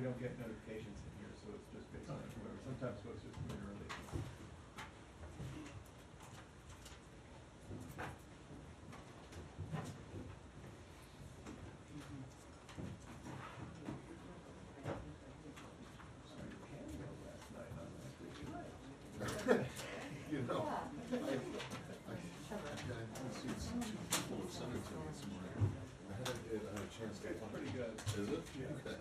don't get notifications in here, so it's just based on whoever. Sometimes folks just come in early. You know, it's full of cemetery somewhere. I had a chance to. It's pretty good. Is it? Yeah. Okay.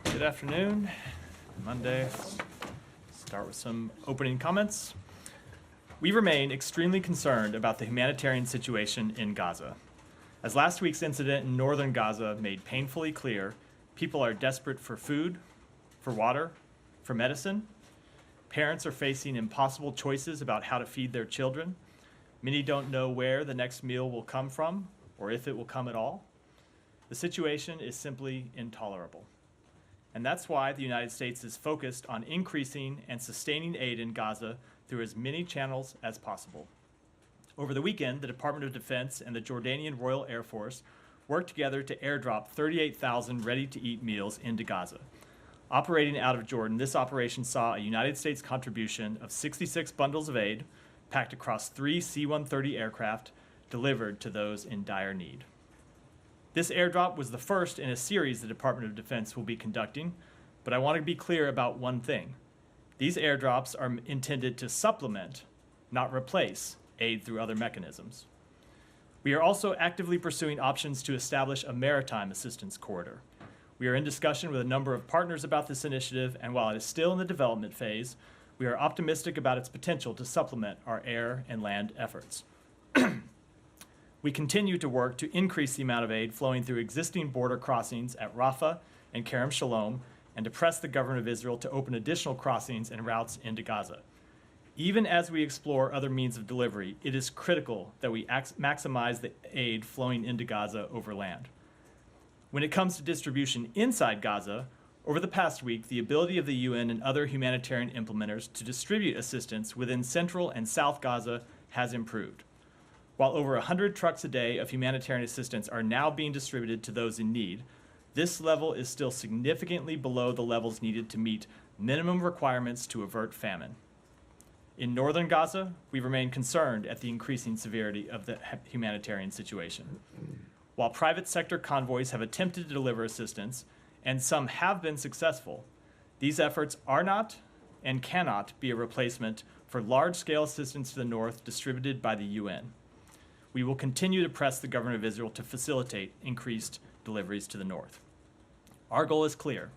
Good afternoon. Monday. Let's start with some opening comments. We remain extremely concerned about the humanitarian situation in Gaza. As last week's incident in northern Gaza made painfully clear, people are desperate for food, for water, for medicine. Parents are facing impossible choices about how to feed their children. Many don't know where the next meal will come from or if it will come at all. The situation is simply intolerable. And that's why the United States is focused on increasing and sustaining aid in Gaza through as many channels as possible. Over the weekend, the Department of Defense and the Jordanian Royal Air Force worked together to airdrop 38,000 ready-to-eat meals into Gaza. Operating out of Jordan, this operation saw a United States contribution of 66 bundles of aid packed across 3 C-130 aircraft delivered to those in dire need. This airdrop was the first in a series the Department of Defense will be conducting, but I want to be clear about one thing. These airdrops are intended to supplement, not replace, aid through other mechanisms. We are also actively pursuing options to establish a maritime assistance corridor. We are in discussion with a number of partners about this initiative, and while it is still in the development phase, we are optimistic about its potential to supplement our air and land efforts. We continue to work to increase the amount of aid flowing through existing border crossings at Rafah and Kerem Shalom, and to press the government of Israel to open additional crossings and routes into Gaza. Even as we explore other means of delivery, it is critical that we maximize the aid flowing into Gaza over land. When it comes to distribution inside Gaza, over the past week, the ability of the UN and other humanitarian implementers to distribute assistance within Central and South Gaza has improved. While over 100 trucks a day of humanitarian assistance are now being distributed to those in need, this level is still significantly below the levels needed to meet minimum requirements to avert famine. In northern Gaza, we remain concerned at the increasing severity of the humanitarian situation. While private sector convoys have attempted to deliver assistance, and some have been successful, these efforts are not and cannot be a replacement for large-scale assistance to the north distributed by the UN. We will continue to press the government of Israel to facilitate increased deliveries to the north. Our goal is clear: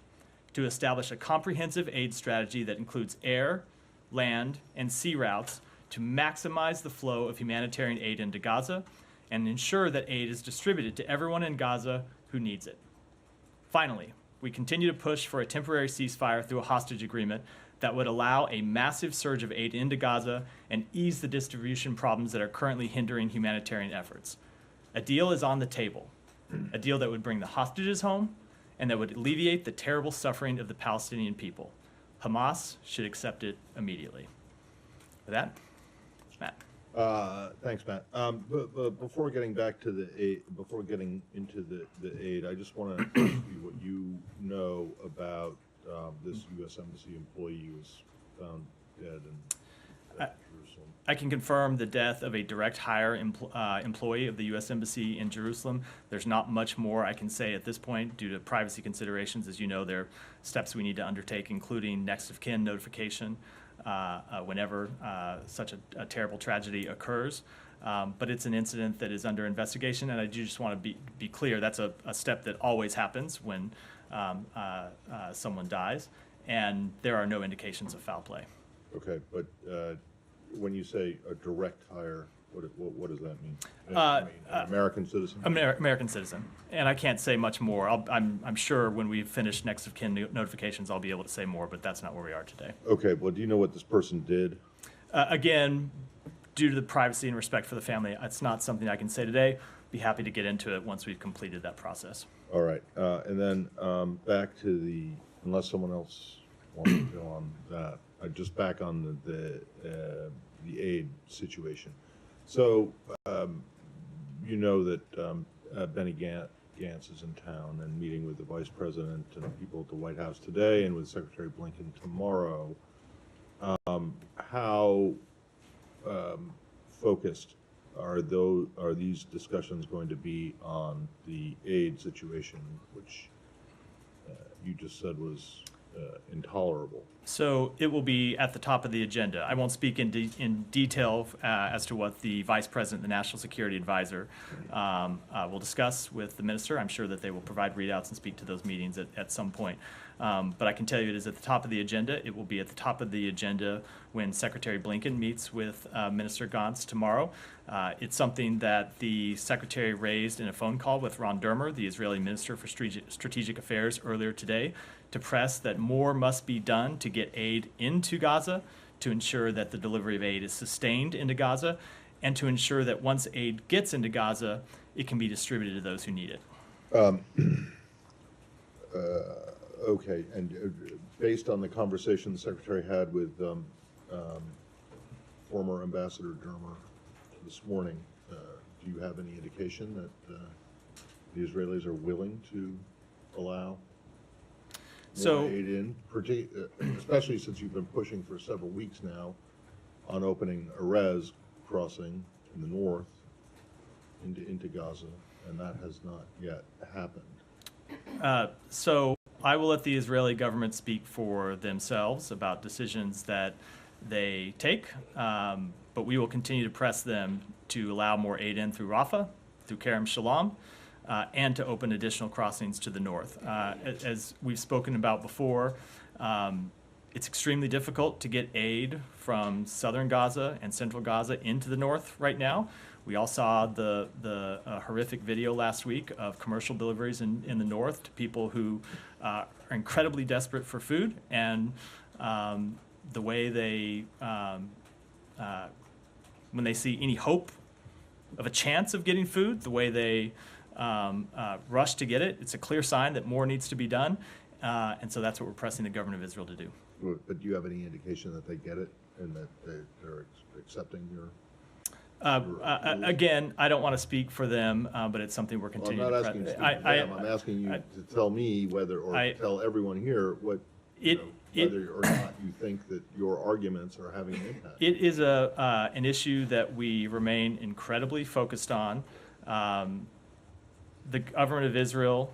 to establish a comprehensive aid strategy that includes air, land, and sea routes to maximize the flow of humanitarian aid into Gaza and ensure that aid is distributed to everyone in Gaza who needs it. Finally, we continue to push for a temporary ceasefire through a hostage agreement that would allow a massive surge of aid into Gaza and ease the distribution problems that are currently hindering humanitarian efforts. A deal is on the table, a deal that would bring the hostages home and that would alleviate the terrible suffering of the Palestinian people. Hamas should accept it immediately. With that, Matt. Thanks, Matt. But before getting back to the aid, before getting into the aid, I just want to ask you what you know about this U.S. Embassy employee who was found dead in Jerusalem. I can confirm the death of a direct hire employee of the U.S. Embassy in Jerusalem. There's not much more I can say at this point due to privacy considerations. As you know, there are steps we need to undertake, including next of kin notification whenever such a terrible tragedy occurs. But it's an incident that is under investigation, and I do just want to be clear, that's a step that always happens when someone dies, and there are no indications of foul play. Okay, but when you say a direct hire What does that mean? Uh, An American citizen? American citizen. And I can't say much more. I'm sure when we finish next of kin notifications, I'll be able to say more, but that's not where we are today. Okay, well, do you know what this person did? Again, due to the privacy and respect for the family, it's not something I can say today. Be happy to get into it once we've completed that process. All right, and then back to unless someone else wants to go on that, just back on the aid situation. So, you know that Benny Gantz is in town and meeting with the Vice President and people at the White House today and with Secretary Blinken tomorrow. How focused are these discussions going to be on the aid situation, which you just said was intolerable? So it will be at the top of the agenda. I won't speak in detail as to what the Vice President, the National Security Advisor, will discuss with the minister. I'm sure that they will provide readouts and speak to those meetings at some point. But I can tell you it is at the top of the agenda. It will be at the top of the agenda when Secretary Blinken meets with Minister Gantz tomorrow. It's something that the Secretary raised in a phone call with Ron Dermer, the Israeli Minister for Strategic Affairs, earlier today, to press that more must be done to get aid into Gaza, to ensure that the delivery of aid is sustained into Gaza, and to ensure that once aid gets into Gaza, it can be distributed to those who need it. Okay, and based on the conversation the Secretary had with former Ambassador Dermer this morning, do you have any indication that the Israelis are willing to allow more aid in, especially since you've been pushing for several weeks now on opening Erez crossing in the north into Gaza, and that has not yet happened? So I will let the Israeli government speak for themselves about decisions that they take, but we will continue to press them to allow more aid in through Rafah, through Kerem Shalom, and to open additional crossings to the north. As we've spoken about before, it's extremely difficult to get aid from southern Gaza and central Gaza into the north right now. We all saw the horrific video last week of commercial deliveries in the north to people who are incredibly desperate for food, and the way they, when they see any hope of a chance of getting food, the way they rush to get it, it's a clear sign that more needs to be done, and so that's what we're pressing the government of Israel to do. But do you have any indication that they get it and that they're accepting your? Again, I don't want to speak for them, but it's something we're continuing I'm not to asking you to press. speak for them. I'm asking you to tell me whether, or tell everyone here what, whether or not you think that your arguments are having an impact. It is an issue that we remain incredibly focused on. The government of Israel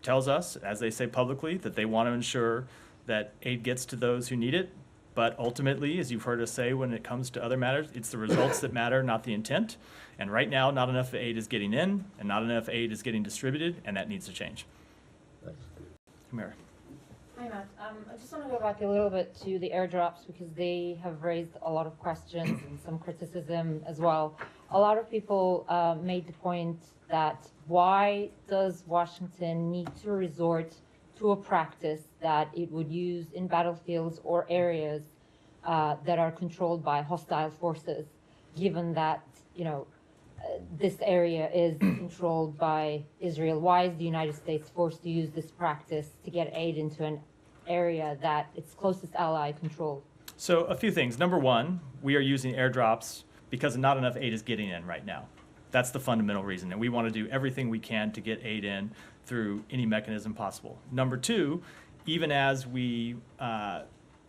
tells us, as they say publicly, that they want to ensure that aid gets to those who need it. But ultimately, as you've heard us say, when it comes to other matters, it's the results that matter, not the intent. And right now, not enough aid is getting in, and not enough aid is getting distributed, and that needs to change. Thanks. Mary. Hi, Matt. I just want to go back a little bit to the airdrops because they have raised a lot of questions and some criticism as well. A lot of people made the point that why does Washington need to resort to a practice that it would use in battlefields or areas that are controlled by hostile forces, given that, this area is controlled by Israel? Why is the United States forced to use this practice to get aid into an area that its closest ally controlled? So a few things. Number one, we are using airdrops because not enough aid is getting in right now. That's the fundamental reason, and we want to do everything we can to get aid in through any mechanism possible. Number two, even as we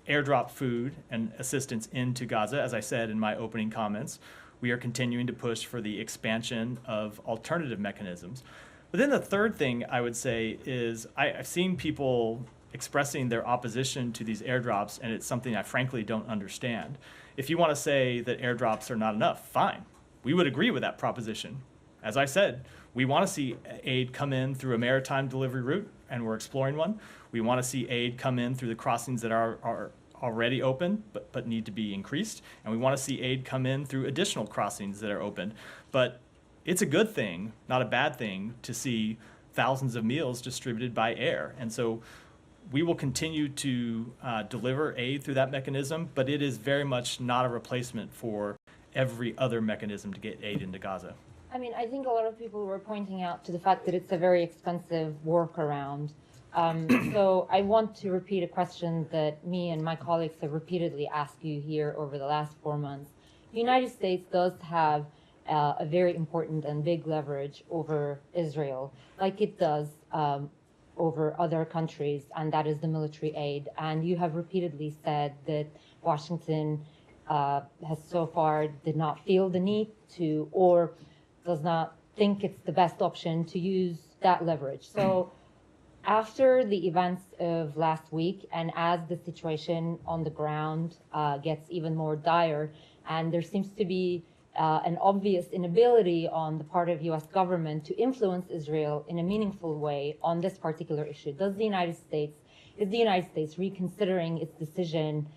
airdrop food and assistance into Gaza, as I said in my opening comments, we are continuing to push for the expansion of alternative mechanisms. But then the third thing I would say is I've seen people expressing their opposition to these airdrops, and it's something I frankly don't understand. If you want to say that airdrops are not enough, fine. We would agree with that proposition. As I said, we want to see aid come in through a maritime delivery route, and we're exploring one. We want to see aid come in through the crossings that are already open but need to be increased. And we want to see aid come in through additional crossings that are open. But it's a good thing, not a bad thing, to see thousands of meals distributed by air. And so we will continue to deliver aid through that mechanism, but it is very much not a replacement for every other mechanism to get aid into Gaza. I mean, I think a lot of people were pointing out to the fact that it's a very expensive workaround. So I want to repeat a question that me and my colleagues have repeatedly asked you here over the last 4 months. The United States does have a very important and big leverage over Israel, like it does over other countries, and that is the military aid. And you have repeatedly said that Washington has so far did not feel the need to, or does not think it's the best option to use that leverage. So after the events of last week, and as the situation on the ground gets even more dire, and there seems to be an obvious inability on the part of U.S. government to influence Israel in a meaningful way on this particular issue, is the United States reconsidering its decision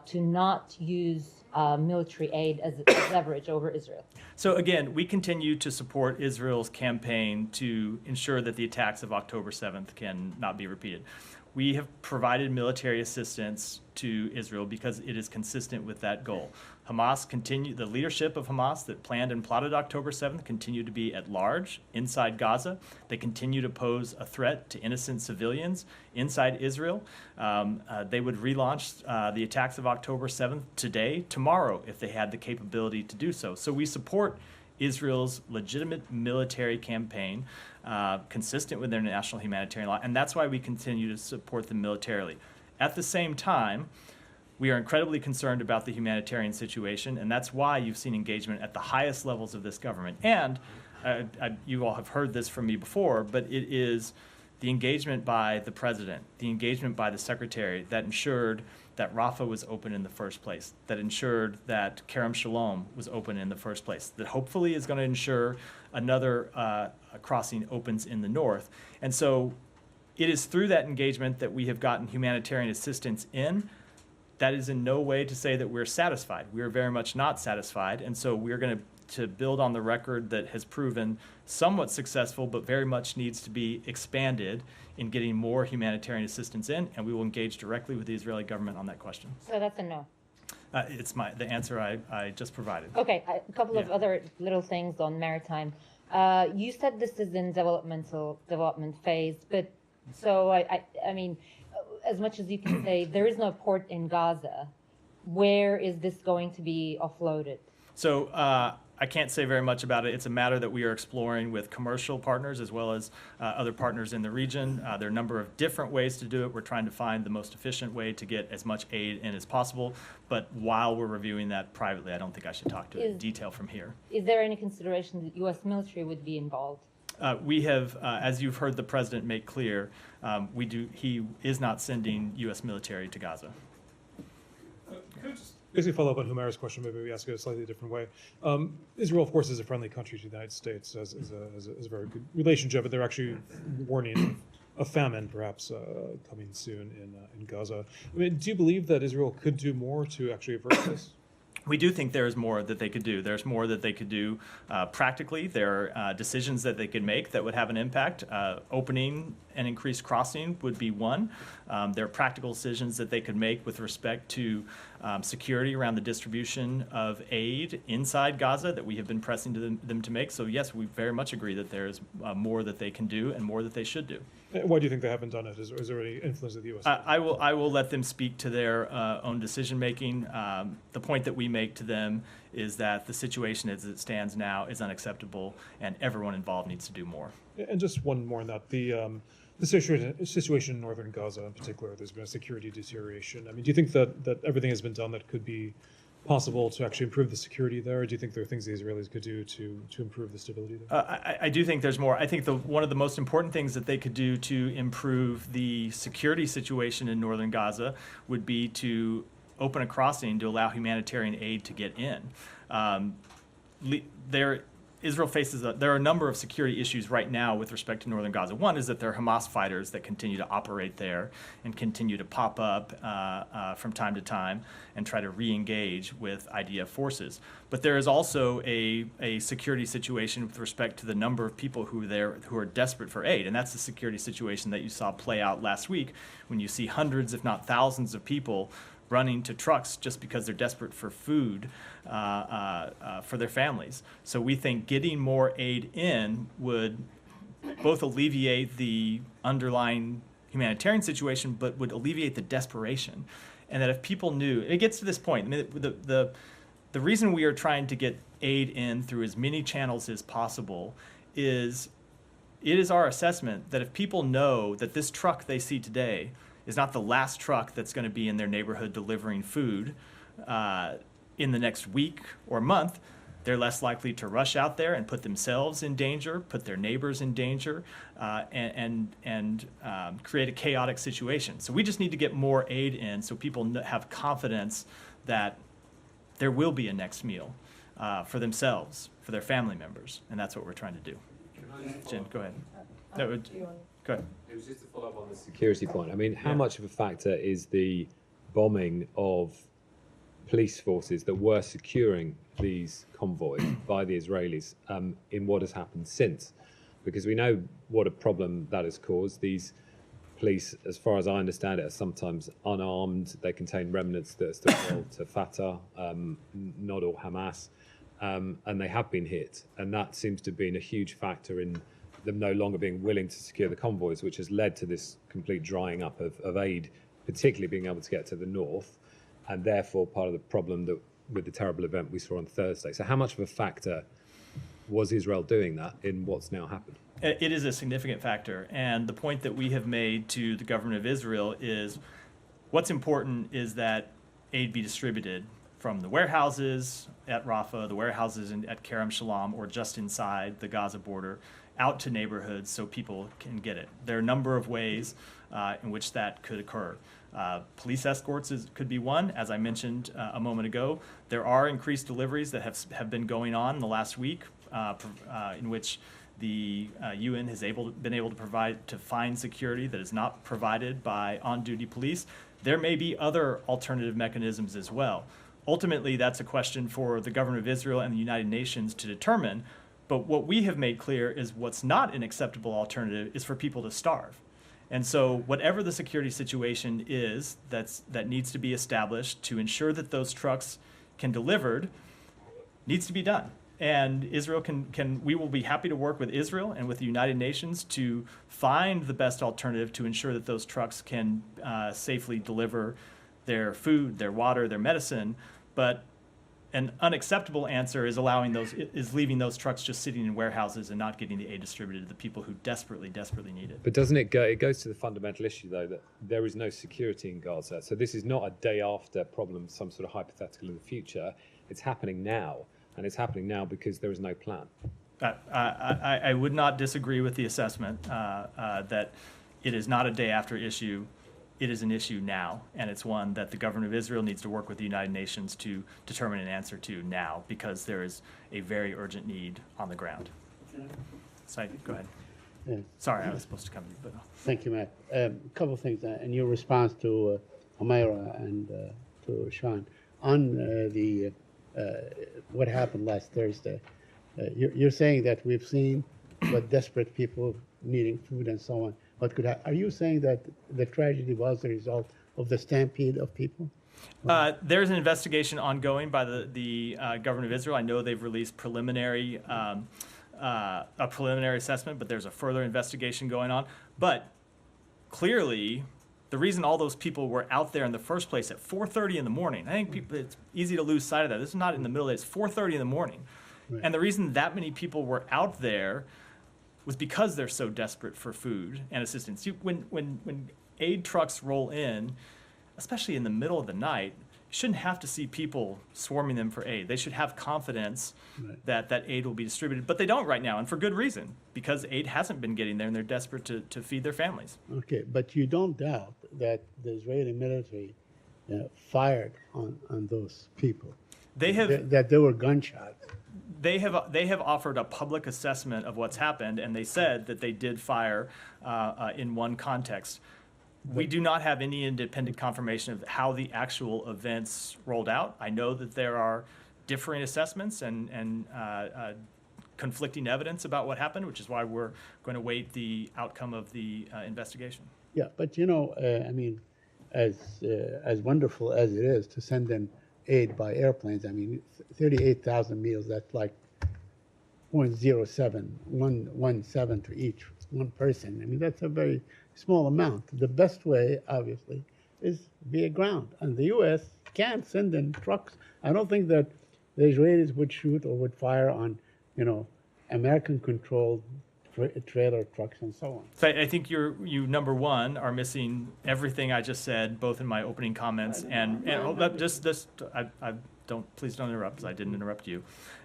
to not use military aid as leverage over Israel? So again, we continue to support Israel's campaign to ensure that the attacks of October 7th can not be repeated. We have provided military assistance to Israel because it is consistent with that goal. The leadership of Hamas that planned and plotted October 7th continue to be at large inside Gaza. They continue to pose a threat to innocent civilians inside Israel. They would relaunch the attacks of October 7th tomorrow, if they had the capability to do so. So we support Israel's legitimate military campaign, consistent with their national humanitarian law, and that's why we continue to support them militarily. At the same time, we are incredibly concerned about the humanitarian situation, and that's why you've seen engagement at the highest levels of this government. And you all have heard this from me before, but it is the engagement by the president, the engagement by the secretary that ensured that Rafah was open in the first place, that ensured that Kerem Shalom was open in the first place, that hopefully is going to ensure another crossing opens in the north. And so it is through that engagement that we have gotten humanitarian assistance in. That is in no way to say that we're satisfied. We are very much not satisfied, and so we're going to build on the record that has proven somewhat successful, but very much needs to be expanded in getting more humanitarian assistance in, and we will engage directly with the Israeli government on that question. So that's a no. It's the answer I just provided. Okay, a couple of other little things on maritime. You said this is in development phase, but so I mean, as much as you can say, there is no port in Gaza. Where is this going to be offloaded? So I can't say very much about it. It's a matter that we are exploring with commercial partners as well as other partners in the region. There are a number of different ways to do it. We're trying to find the most efficient way to get as much aid in as possible. But while we're reviewing that privately, I don't think I should talk to it in detail from here. Is there any consideration that U.S. military would be involved? We have, as you've heard the president make clear, he is not sending U.S. military to Gaza. Could I just basically follow up on Humaira's question, maybe we ask it a slightly different way. Israel, of course, is a friendly country to the United States, has a very good relationship, but they're actually warning of famine perhaps coming soon in Gaza. I mean, do you believe that Israel could do more to actually avert this? We do think there is more that they could do. There's more that they could do practically. There are decisions that they could make that would have an impact. Opening and increased crossing would be one. There are practical decisions that they could make with respect to security around the distribution of aid inside Gaza that we have been pressing to them to make. So yes, we very much agree that there is more that they can do and more that they should do. Why do you think they haven't done it? Is there any influence of the U.S.? I will let them speak to their own decision making. The point that we make to them is that the situation as it stands now is unacceptable, and everyone involved needs to do more. And just one more on that. The situation in northern Gaza in particular, there's been a security deterioration. I mean, do you think that everything has been done that could be possible to actually improve the security there? Or do you think there are things the Israelis could do to improve the stability there? I do think there's more. I think one of the most important things that they could do to improve the security situation in northern Gaza would be to open a crossing to allow humanitarian aid to get in. Israel faces there are a number of security issues right now with respect to northern Gaza. One is that there are Hamas fighters that continue to operate there and continue to pop up from time to time and try to re-engage with IDF forces. But there is also a security situation with respect to the number of people who are there who are desperate for aid. And that's the security situation that you saw play out last week when you see hundreds, if not thousands, of people running to trucks just because they're desperate for food for their families. So we think getting more aid in would both alleviate the underlying humanitarian situation, but would alleviate the desperation. And that if people knew, it gets to this point, I mean, the reason we are trying to get aid in through as many channels as possible is it is our assessment that if people know that this truck they see today is not the last truck that's going to be in their neighborhood delivering food in the next week or month, they're less likely to rush out there and put themselves in danger, put their neighbors in danger, and create a chaotic situation. So we just need to get more aid in so people have confidence that there will be a next meal for themselves, for their family members, and that's what we're trying to do. Jen, go ahead. No, go ahead. It was just to follow up on the security point. I mean, how much of a factor is the bombing of police forces that were securing these convoys by the Israelis in what has happened since? Because we know what a problem that has caused. These police, as far as I understand it, are sometimes unarmed. They contain remnants that are still held to Fatah, not all Hamas, and they have been hit. And that seems to have been a huge factor in them no longer being willing to secure the convoys, which has led to this complete drying up of aid, particularly being able to get to the north, and therefore part of the problem that with the terrible event we saw on Thursday. So how much of a factor was Israel doing that in what's now happened? It is a significant factor, and the point that we have made to the government of Israel is what's important is that aid be distributed from the warehouses at Rafah, the warehouses at Kerem Shalom, or just inside the Gaza border, out to neighborhoods so people can get it. There are a number of ways in which that could occur. Police escorts could be one. As I mentioned a moment ago, there are increased deliveries that have been going on in the last week in which the UN has been able to find security that is not provided by on-duty police. There may be other alternative mechanisms as well. Ultimately, that's a question for the government of Israel and the United Nations to determine. But what we have made clear is what's not an acceptable alternative is for people to starve. And so whatever the security situation is that needs to be established to ensure that those trucks can delivered needs to be done. And Israel we will be happy to work with Israel and with the United Nations to find the best alternative to ensure that those trucks can safely deliver their food, their water, their medicine. But an unacceptable answer is leaving those trucks just sitting in warehouses and not getting the aid distributed to the people who desperately need it. But doesn't it goes to the fundamental issue, though, that there is no security in Gaza. So this is not a day after problem, some sort of hypothetical in the future. It's happening now, and it's happening now because there is no plan. I would not disagree with the assessment that it is not a day after issue. It is an issue now, and it's one that the government of Israel needs to work with the United Nations to determine an answer to now, because there is a very urgent need on the ground. Said, go ahead. Yeah. Sorry, I was supposed to come to you, but Thank you, Matt. A couple of things in your response to Amira and to Sean on what happened last Thursday. You're saying that we've seen what desperate people needing food and so on. Are you saying that the tragedy was the result of the stampede of people? There's an investigation ongoing by the government of Israel. I know they've released a preliminary assessment, but there's a further investigation going on. But clearly, the reason all those people were out there in the first place at 4:30 in the morning, I think it's easy to lose sight of that. This is not in the middle of the day. It's 4:30 in the morning. Right. And the reason that many people were out there was because they're so desperate for food and assistance. When aid trucks roll in, especially in the middle of the night, you shouldn't have to see people swarming them for aid. They should have confidence that aid will be distributed, but they don't right now, and for good reason, because aid hasn't been getting there and they're desperate to feed their families. Okay, but you don't doubt that the Israeli military fired on those people? That there were gunshots? they have offered a public assessment of what's happened, and they said that they did fire in one context. We do not have any independent confirmation of how the actual events rolled out. I know that there are differing assessments and conflicting evidence about what happened, which is why we're going to wait the outcome of the investigation. Yeah, but I mean, as wonderful as it is to send in aid by airplanes, I mean, 38,000 meals, that's like 0.0717 to each one person. I mean, that's a very small amount. The best way, obviously, is via ground. And the U.S. can't send in trucks. I don't think that the Israelis would shoot or would fire on, American-controlled trailer trucks and so on. So I think you number one are missing everything I just said, both in my opening comments please don't interrupt, because I didn't interrupt you,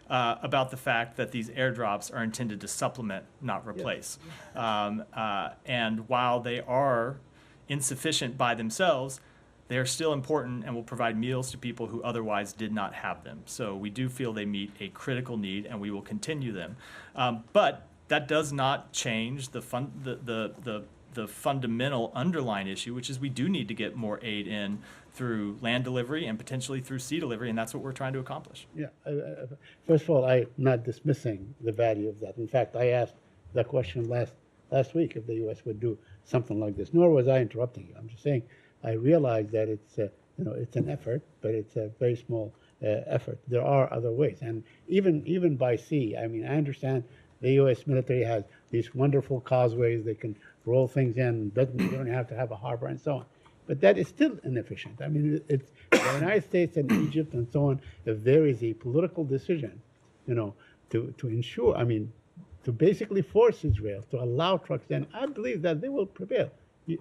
about the fact that these airdrops are intended to supplement, not replace. And while they are insufficient by themselves, they are still important and will provide meals to people who otherwise did not have them. So we do feel they meet a critical need, and we will continue them. But that does not change the fundamental underlying issue, which is we do need to get more aid in through land delivery and potentially through sea delivery, and that's what we're trying to accomplish. Yeah. First of all, I'm not dismissing the value of that. In fact, I asked that question last week if the U.S. would do something like this. Nor was I interrupting you. I'm just saying I realize that it's it's an effort, but it's a very small effort. There are other ways, and even by sea. I mean, I understand the U.S. military has these wonderful causeways; they can roll things in. You don't have to have a harbor and so on. But that is still inefficient. I mean, it's the United States and Egypt and so on. If there is a political decision, to ensure, to basically force Israel to allow trucks in, I believe that they will prevail.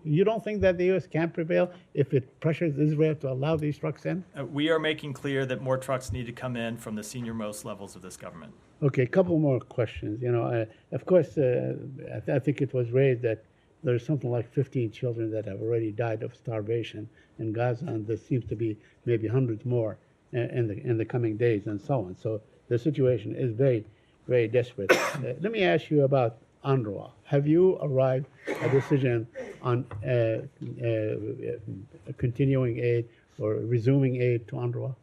You don't think that the U.S. can prevail if it pressures Israel to allow these trucks in? We are making clear that more trucks need to come in from the senior-most levels of this government. Okay, a couple more questions. Of course, I think it was raised that there's something like 15 children that have already died of starvation in Gaza, and there seems to be maybe hundreds more in the coming days and so on. So the situation is very, very desperate. Let me ask you about UNRWA. Have you arrived at a decision on continuing aid or resuming aid to UNRWA?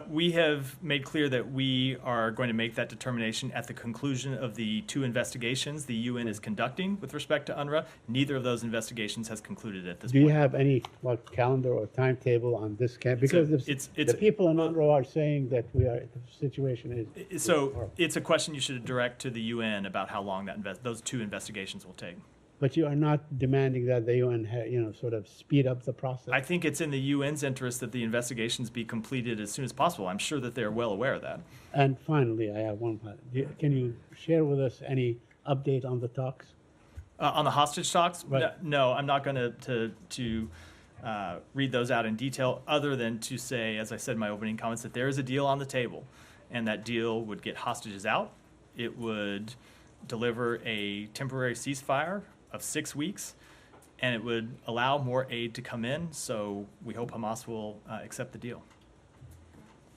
We have made clear that we are going to make that determination at the conclusion of the 2 investigations the UN is conducting with respect to UNRWA. Neither of those investigations has concluded at this point. Do you have any calendar or timetable on this camp? Because the people in UNRWA are saying that the situation is so it's a question you should direct to the UN about how long those 2 investigations will take. But you are not demanding that the UN, sort of speed up the process? I think it's in the UN's interest that the investigations be completed as soon as possible. I'm sure that they're well aware of that. And finally, I have one question. Can you share with us any update on the talks? On the hostage talks? Right. No, I'm not going to read those out in detail, other than to say, as I said in my opening comments, that there is a deal on the table, and that deal would get hostages out. It would deliver a temporary ceasefire of 6 weeks, and it would allow more aid to come in, so we hope Hamas will accept the deal.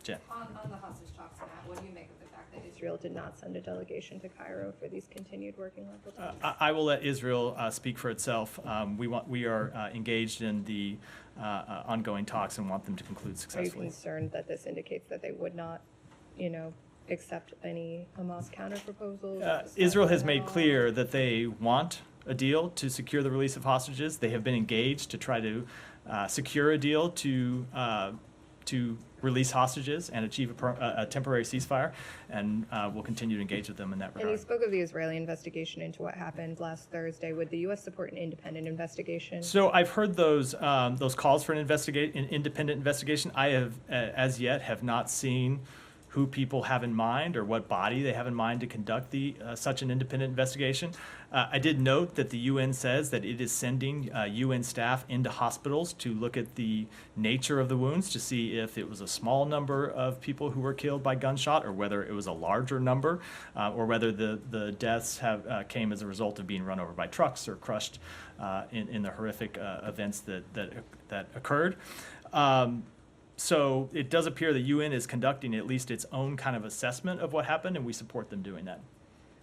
Jen. On the hostage talks, Matt, what do you make of the fact that Israel did not send a delegation to Cairo for these continued working level talks? I will let Israel speak for itself. We are engaged in the ongoing talks and want them to conclude Are you successfully. concerned that this indicates that they would not, accept any Hamas counter proposals? Israel has made clear that they want a deal to secure the release of hostages. They have been engaged to try to secure a deal to release hostages and achieve a temporary ceasefire, and we'll continue to engage with them in that And you regard. spoke of the Israeli investigation into what happened last Thursday. Would the U.S. support an independent investigation? So I've heard those calls for an independent investigation. I have as yet have not seen who people have in mind or what body they have in mind to conduct such an independent investigation. I did note that the UN says that it is sending UN staff into hospitals to look at the nature of the wounds to see if it was a small number of people who were killed by gunshot or whether it was a larger number, or whether the deaths came as a result of being run over by trucks or crushed in the horrific events that occurred. So it does appear the UN is conducting at least its own kind of assessment of what happened, and we support them doing that.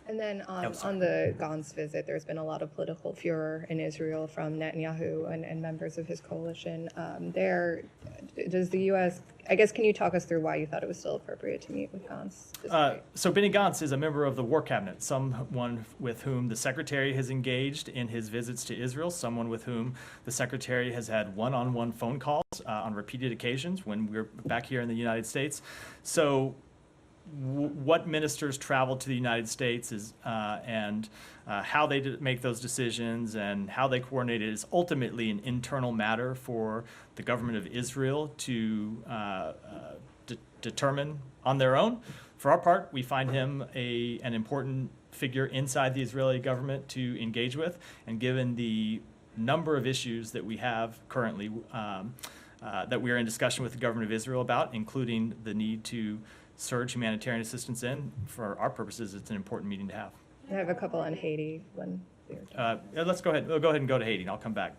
And then Oh, sorry. on the Gantz visit, there's been a lot of political furor in Israel from Netanyahu and members of his coalition. Does the U.S., I guess, can you talk us through why you thought it was still appropriate to meet with Gantz? So Benny Gantz is a member of the War Cabinet, someone with whom the Secretary has engaged in his visits to Israel, someone with whom the Secretary has had one-on-one phone calls on repeated occasions when we're back here in the United States. So what ministers travel to the United States and how they make those decisions and how they coordinate it is ultimately an internal matter for the government of Israel to determine on their own. For our part, we find him an important figure inside the Israeli government to engage with, and given the number of issues that we have currently that we are in discussion with the government of Israel about, including the need to surge humanitarian assistance in, for our purposes, it's an important meeting to have. I have a couple on Haiti. Let's go ahead. We'll go ahead and go to Haiti, and I'll come back.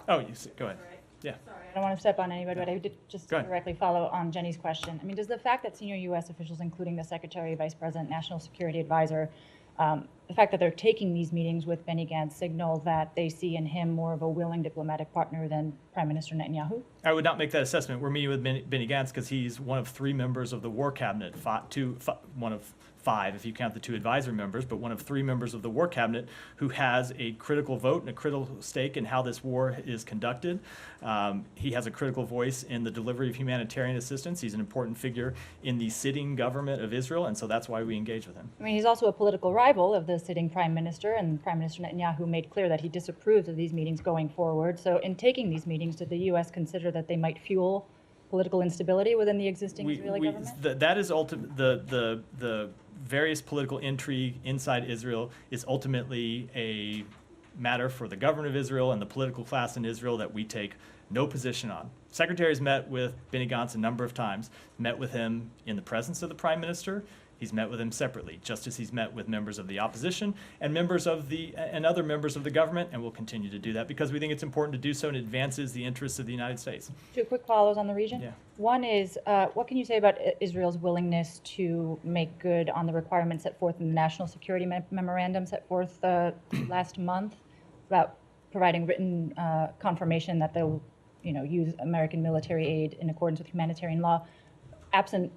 Oh, go ahead. Yeah. I don't want to step on anybody, but I did just Go ahead. directly follow on Jenny's question. I mean, does the fact that senior U.S. officials, including the Secretary, Vice President, National Security Advisor, the fact that they're taking these meetings with Benny Gantz signal that they see in him more of a willing diplomatic partner than Prime Minister Netanyahu? I would not make that assessment. We're meeting with Benny Gantz because he's one of 3 members of the War Cabinet, one of 5 if you count the 2 advisory members, but one of 3 members of the War Cabinet who has a critical vote and a critical stake in how this war is conducted. He has a critical voice in the delivery of humanitarian assistance. He's an important figure in the sitting government of Israel, and so that's why we engage with him. I mean, he's also a political rival of the sitting Prime Minister, and Prime Minister Netanyahu made clear that he disapproves of these meetings going forward. So in taking these meetings, did the U.S. consider that they might fuel political instability within the existing Israeli government? That is the various political intrigue inside Israel is ultimately a matter for the government of Israel and the political class in Israel that we take no position on. Secretary's met with Benny Gantz a number of times, met with him in the presence of the Prime Minister. He's met with him separately, just as he's met with members of the opposition and other members of the government, and we'll continue to do that because we think it's important to do so and advances the interests of the United States. 2 quick follows on the region. Yeah. One is, what can you say about Israel's willingness to make good on the requirements set forth in the National Security Memorandum set forth last month about providing written confirmation that they'll, use American military aid in accordance with humanitarian law? Absent,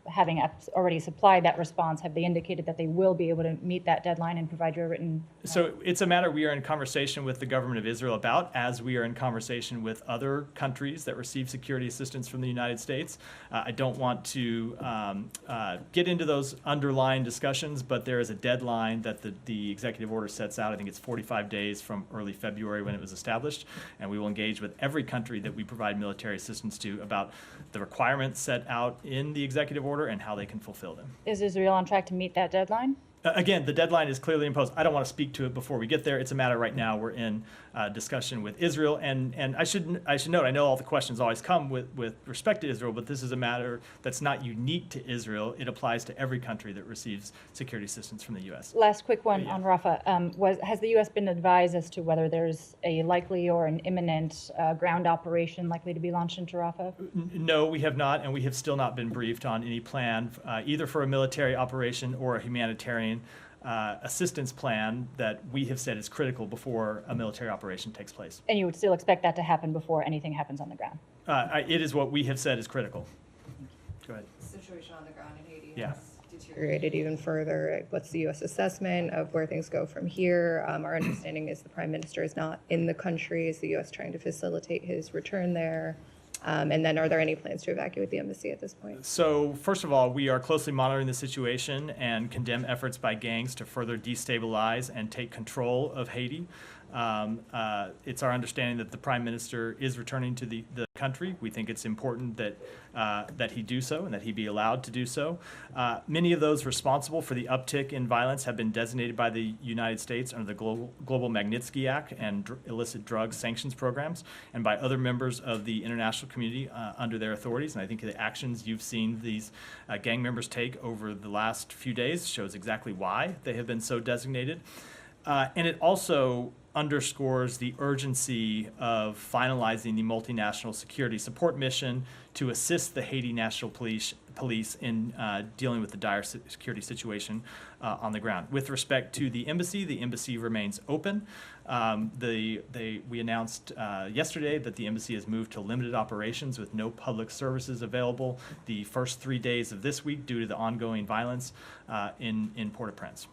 having already supplied that response, have they indicated that they will be able to meet that deadline and provide you a written? So it's a matter we are in conversation with the government of Israel about, as we are in conversation with other countries that receive security assistance from the United States. I don't want to get into those underlying discussions, but there is a deadline that the executive order sets out. I think it's 45 days from early February when it was established, and we will engage with every country that we provide military assistance to about the requirements set out in the executive order and how they can fulfill them. Is Israel on track to meet that deadline? Again, the deadline is clearly imposed. I don't want to speak to it before we get there. It's a matter right now we're in discussion with Israel. And I should note, I know all the questions always come with respect to Israel, but this is a matter that's not unique to Israel. It applies to every country that receives security assistance from the U.S. Last quick one Yeah. on Rafah. Has the U.S. been advised as to whether there's a likely or an imminent ground operation likely to be launched into Rafah? No, we have not, and we have still not been briefed on any plan, either for a military operation or a humanitarian assistance plan that we have said is critical before a military operation takes place. And you would still expect that to happen before anything happens on the ground? It is what we have said is critical. Go ahead. The situation on the ground in Haiti Yeah. has deteriorated even further. What's the U.S. assessment of where things go from here? Our understanding is the Prime Minister is not in the country. Is the U.S. trying to facilitate his return there? And then are there any plans to evacuate the embassy at this point? So first of all, we are closely monitoring the situation and condemn efforts by gangs to further destabilize and take control of Haiti. It's our understanding that the Prime Minister is returning to the country. We think it's important that he do so and that he be allowed to do so. Many of those responsible for the uptick in violence have been designated by the United States under the Global Magnitsky Act and illicit drug sanctions programs, and by other members of the international community under their authorities. And I think the actions you've seen these gang members take over the last few days shows exactly why they have been so designated. And it also underscores the urgency of finalizing the multinational security support mission to assist the Haiti National Police in dealing with the dire security situation on the ground. With respect to the embassy remains open. We announced yesterday that the embassy has moved to limited operations with no public services available the first 3 days of this week due to the ongoing violence in Port-au-Prince.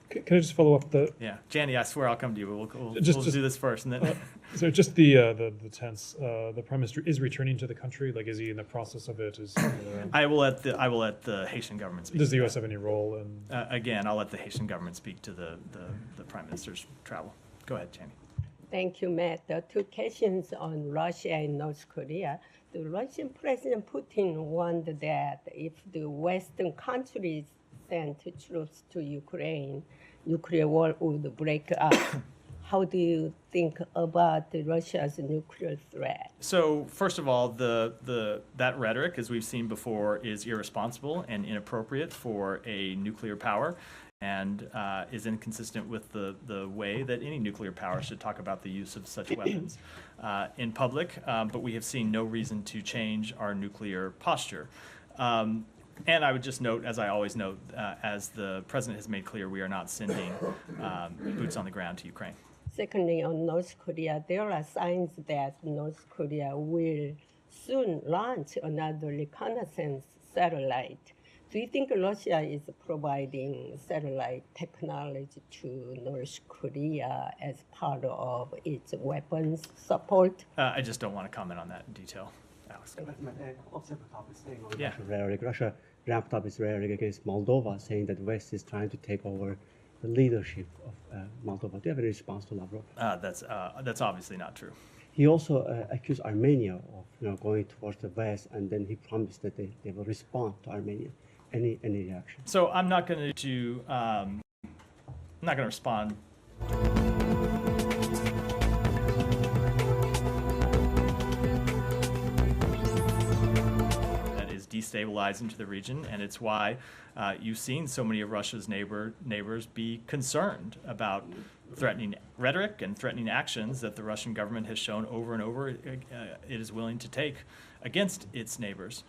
Can I just follow up Yeah, Janny, I swear I'll come to you, but we'll Just- do this first, and then so just the tense, the Prime Minister is returning to the country, like is he in the process of it? I will let the Haitian government speak. Does the to US have any role in? that. Again, I'll let the Haitian government speak to the Prime Minister's travel. Go ahead, Janny. Thank you, Matt. The two questions on Russia and North Korea. The Russian President Putin warned that if the Western countries sent troops to Ukraine, nuclear war would break out. How do you think about Russia's nuclear threat? So first of all, that rhetoric, as we've seen before, is irresponsible and inappropriate for a nuclear power, and is inconsistent with the way that any nuclear power should talk about the use of such weapons in public. But we have seen no reason to change our nuclear posture. And I would just note, as I always note, as the president has made clear, we are not sending boots on the ground to Ukraine. Secondly, on North Korea, there are signs that North Korea will soon launch another reconnaissance satellite. Do you think Russia is providing satellite technology to North Korea as part of its weapons support? I just don't want to comment on that in detail. Alex, go ahead. Yeah. Russia rhetoric. Russia ramped up its rhetoric against Moldova, saying that West is trying to take over the leadership of Moldova. Do you have any response to Lavrov? That's obviously not true. He also accused Armenia of going towards the West, and then he promised that they will respond to Armenia. Any reaction? So I'm not going to respond. That is destabilizing to the region, and it's why you've seen so many of Russia's neighbors be concerned about threatening rhetoric and threatening actions that the Russian government has shown over and over it is willing to take against its neighbors.